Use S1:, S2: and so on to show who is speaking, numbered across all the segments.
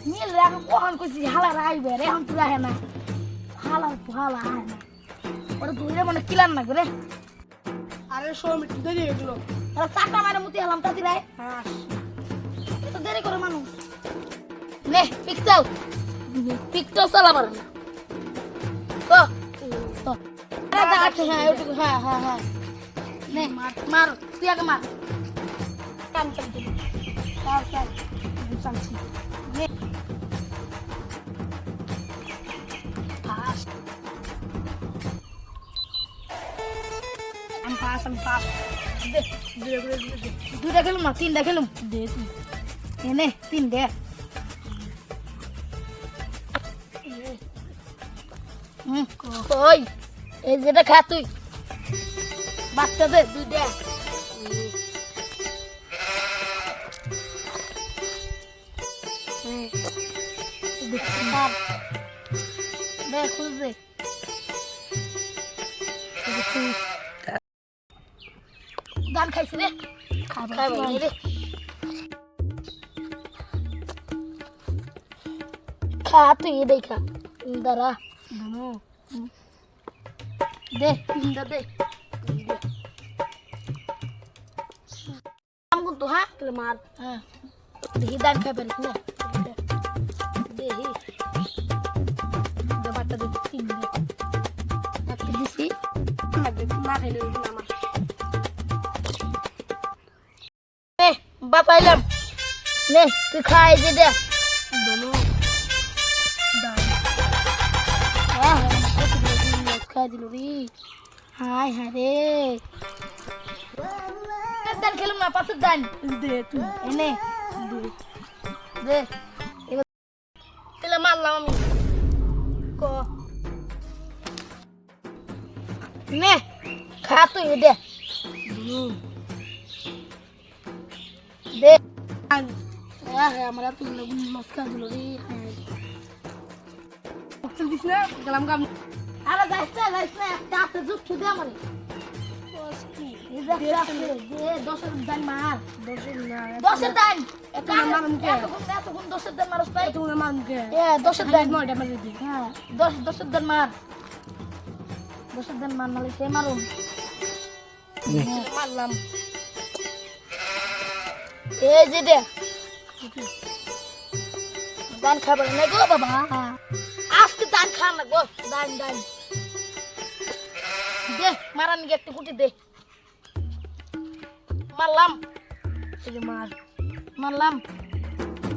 S1: মিল রে কখন কইছি হালা রাইবে রে এখন তুই আহে না হালা আহে না ওরা ধরে মানে কিলার না করে
S2: আরে সৌমিক তুই দেরি হয়ে গেল।
S1: তারা চাটা মারে মুতি এলাম তাতি রাই
S2: হ্যাঁ
S1: তো দেরি করে মানুষ নে পিকচার চালাবার না তো তো আচ্ছা হ্যাঁ ওটুকু হ্যাঁ নে মার তুই আগে মার কাম চালছি চালছি নে আমি পাস দে দুটা খেলুম না তিনটা খেলুম দে তুই এনে তিন দে কই এই যেটা খা তুই বাচ্চা দে দুই দে দে খুঁজ দে গান খাইছি রে খাই রে খা তুই দেখা দাঁড়া দে তিনটা দে কিন্তু হ্যাঁ মার হ্যাঁ দেখি দান খাই পারিস না দেখি ব্যাপারটা দেখি তিন দে একটা দিছি না খাইলে আমার বাপাইলাম নে তুই খাই যে দে দোনো খাই দিল রে হায় রে দান খেলুম না পাশের দান দে তুই এনে দে এবার তেলে মারলাম আমি ক নে খা তুই দে দে আমার তুই মস্কা দিল রে
S2: দিস না গেলাম কাম।
S1: আরে যাইছ না একটা আছে জুট ছুদে আমারে দশের দান মার দশের দান এতক্ষণ দশের দান মারস তাই
S2: তুমি আমার মুখে
S1: দশের দান
S2: নয়টা মারি দি।
S1: হ্যাঁ দশের দান মার দশের দান মার নালে সে মারুন
S2: মারলাম
S1: এই যে দে দান খাবার না গো বাবা আজকে দান খা না গো দান দে মারান গে একটু কুটি দে মারলাম এই যে মারলাম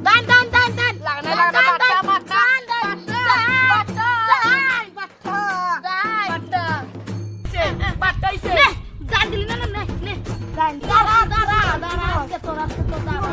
S1: দান লাগা বাটা
S2: বাটাইছে
S1: দান দিলি না নে দাঁড়া আজকে তো দাঁড়া